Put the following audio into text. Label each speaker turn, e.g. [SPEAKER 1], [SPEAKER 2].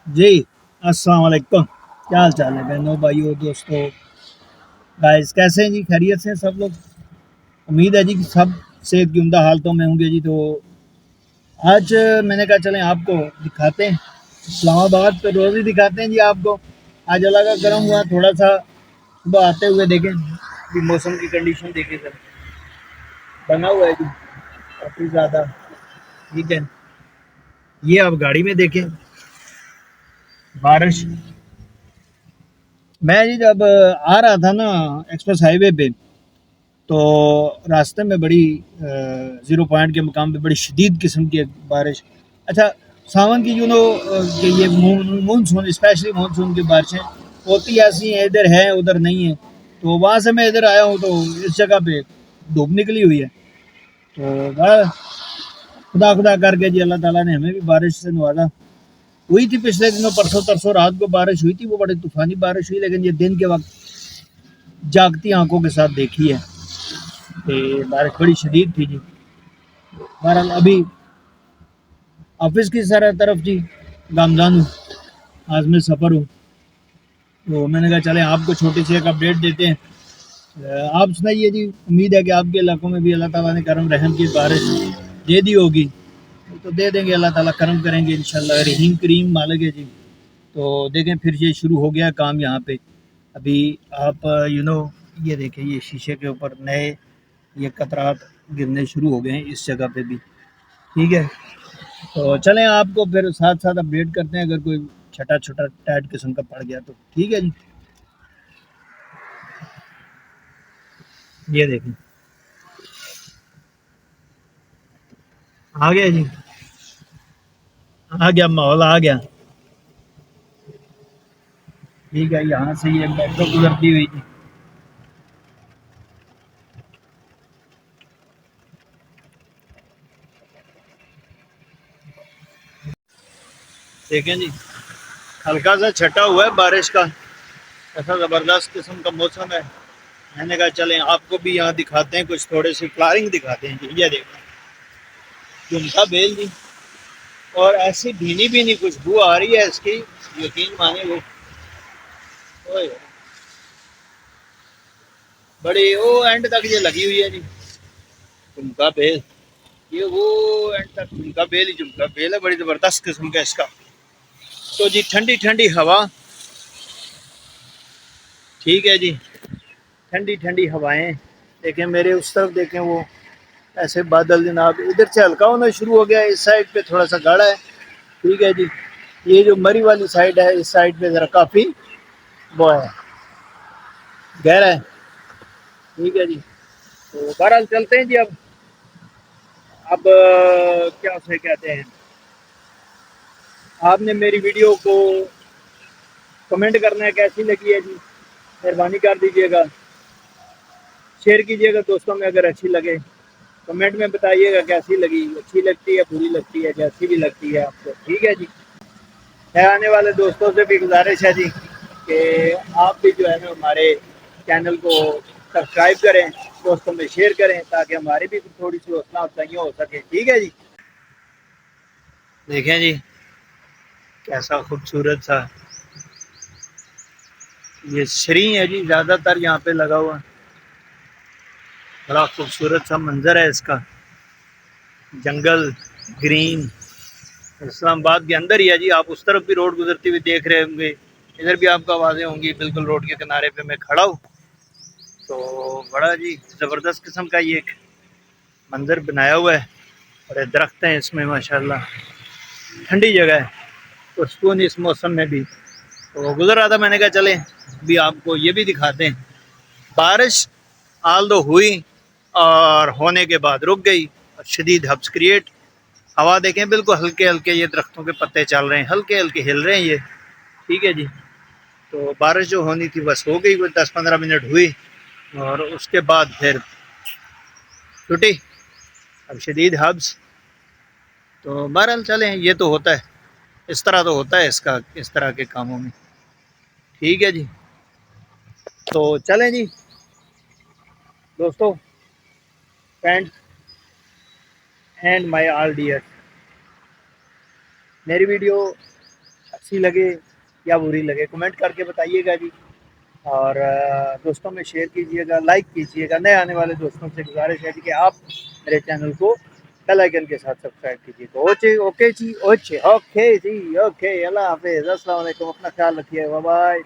[SPEAKER 1] जी, अस्सलाम वालेकुम। क्या हाल चाल है बहनों, भाइयों, दोस्तों, गाइस? कैसे हैं जी? खैरियत से हैं सब लोग? उम्मीद है जी कि सब सेहत की उम्दा हालतों में होंगे जी। तो आज मैंने कहा चलें आपको दिखाते हैं। इस्लामाबाद पे रोज़ ही दिखाते हैं जी आपको। आज अल्लाह का करम हुआ, थोड़ा सा सुबह आते हुए देखें कि मौसम की कंडीशन देखें सर, बना हुआ है जी काफ़ी ज़्यादा। ठीक है, ये आप गाड़ी में देखें बारिश। मैं जी जब आ रहा था ना एक्सप्रेस हाईवे पे, तो रास्ते में बड़ी ज़ीरो पॉइंट के मुकाम पे बड़ी शदीद किस्म की बारिश। अच्छा, सावन की कि ये मानसून, स्पेशली मानसून की बारिशें होती ऐसी हैं, इधर है उधर नहीं है। तो वहाँ से मैं इधर आया हूँ, तो इस जगह पे धूप निकली हुई है। तो खुदा खुदा करके जी अल्लाह ताला ने हमें भी बारिश से नवाजा। हुई थी पिछले दिनों, परसों तरसों रात को बारिश हुई थी, वो बड़ी तूफानी बारिश हुई, लेकिन ये दिन के वक्त जागती आंखों के साथ देखी है कि बारिश बड़ी शदीद थी जी। बहरहाल अभी ऑफिस की सारा तरफ जी गामजान हूँ, आज मैं सफ़र हूँ। तो मैंने कहा चले आपको छोटी सी एक अपडेट देते हैं। आप सुनाइए जी, उम्मीद है कि आपके इलाकों में भी अल्लाह ताला ने करम रहम की बारिश दे दी होगी। तो दे देंगे, अल्लाह ताला करम करेंगे इंशाल्लाह, रहीम करीम मालिक है जी। तो देखें फिर ये शुरू हो गया काम यहाँ पे। अभी आप ये देखें, ये शीशे के ऊपर नए ये कतरात गिरने शुरू हो गए हैं इस जगह पे भी। ठीक है, तो चलें आपको फिर साथ साथ अपडेट करते हैं, अगर कोई छटा छोटा टाइट किस्म का पड़ गया तो। ठीक है जी, ये देखें आ गया जी, आ गया, माहौल आ गया। ठीक है, यहाँ से ये मेट्रो गुजरती हुई थी। देखें जी, हल्का सा छटा हुआ है बारिश का, ऐसा ज़बरदस्त किस्म का मौसम है। मैंने कहा चलें आपको भी यहाँ दिखाते हैं, कुछ थोड़े सी फ्लारिंग दिखाते हैं जी। ये देखें झुमका बेल जी, और ऐसी भीनी भीनी खुशबू आ रही है इसकी, यकीन माने वो। ओए, बड़ी वो एंड तक ये लगी हुई है जी झुमका बेल। ये वो एंड तक झुमका बेल ही झुमका बेल है, बड़ी ज़बरदस्त किस्म का इसका। तो जी ठंडी ठंडी हवा, ठीक है जी, ठंडी ठंडी हवाएं। देखें मेरे उस तरफ, देखें वो ऐसे बादल जनाब इधर से हल्का होना शुरू हो गया है, इस साइड पे थोड़ा सा गाढ़ा है। ठीक है जी, ये जो मरी वाली साइड है, इस साइड पे ज़रा काफ़ी वो है, गहरा है। ठीक है जी, तो बहरहाल चलते हैं जी। अब क्या उसे कहते हैं, आपने मेरी वीडियो को कमेंट करना है कैसी लगी है जी, मेहरबानी कर दीजिएगा। शेयर कीजिएगा दोस्तों में, अगर अच्छी लगे कमेंट में बताइएगा कैसी लगी, अच्छी लगती है बुरी लगती है, जैसी भी लगती है आपको। ठीक है जी, है आने वाले दोस्तों से भी गुजारिश है जी कि आप भी जो है ना हमारे चैनल को सब्सक्राइब करें, दोस्तों में शेयर करें, ताकि हमारी भी थोड़ी सी हौसला अफजाइयाँ हो सके। ठीक है जी, देखें जी कैसा खूबसूरत सा ये श्री है जी, ज़्यादातर यहाँ पे लगा हुआ। बड़ा खूबसूरत सा मंजर है इसका, जंगल, ग्रीन। इस्लामाबाद के अंदर ही है जी, आप उस तरफ भी रोड गुजरती हुई देख रहे होंगे, इधर भी आपको आवाज़ें होंगी। बिल्कुल रोड के किनारे पे मैं खड़ा हूँ। तो बड़ा जी ज़बरदस्त किस्म का ये एक मंजर बनाया हुआ है। बड़े दरख्त हैं इसमें माशाल्लाह, ठंडी जगह है, पुरसकून इस मौसम में भी। तो गुजर रहा था, मैंने कहा चले अभी आपको ये भी दिखाते हैं। बारिश आल दो हुई और होने के बाद रुक गई, और शदीद हब्स क्रिएट। हवा देखें, बिल्कुल हल्के हल्के ये दरख्तों के पत्ते चल रहे हैं, हल्के हल्के हिल रहे हैं ये। ठीक है जी, तो बारिश जो होनी थी बस हो गई, वो 10-15 मिनट हुई और उसके बाद फिर छुट्टी। अब शदीद हब्स। तो बहरहाल चलें, ये तो होता है, इस तरह तो होता है इसका, इस तरह के कामों में। ठीक है जी, तो चलें जी दोस्तों, friends and my all dear, मेरी वीडियो اچھی لگے یا بری لگے کمنٹ کر کے بتائیے گا جی، اور دوستوں میں شیئر کیجیے گا، لائک کیجیے گا، نئے آنے والے دوستوں سے گزارش ہے کہ آپ میرے چینل کو بیل آئیکن کے ساتھ سبسکرائب کیجیے گا۔ اوکے جی، اوکے، اللہ حافظ، السلام علیکم، اپنا خیال رکھیے، بائے بائے۔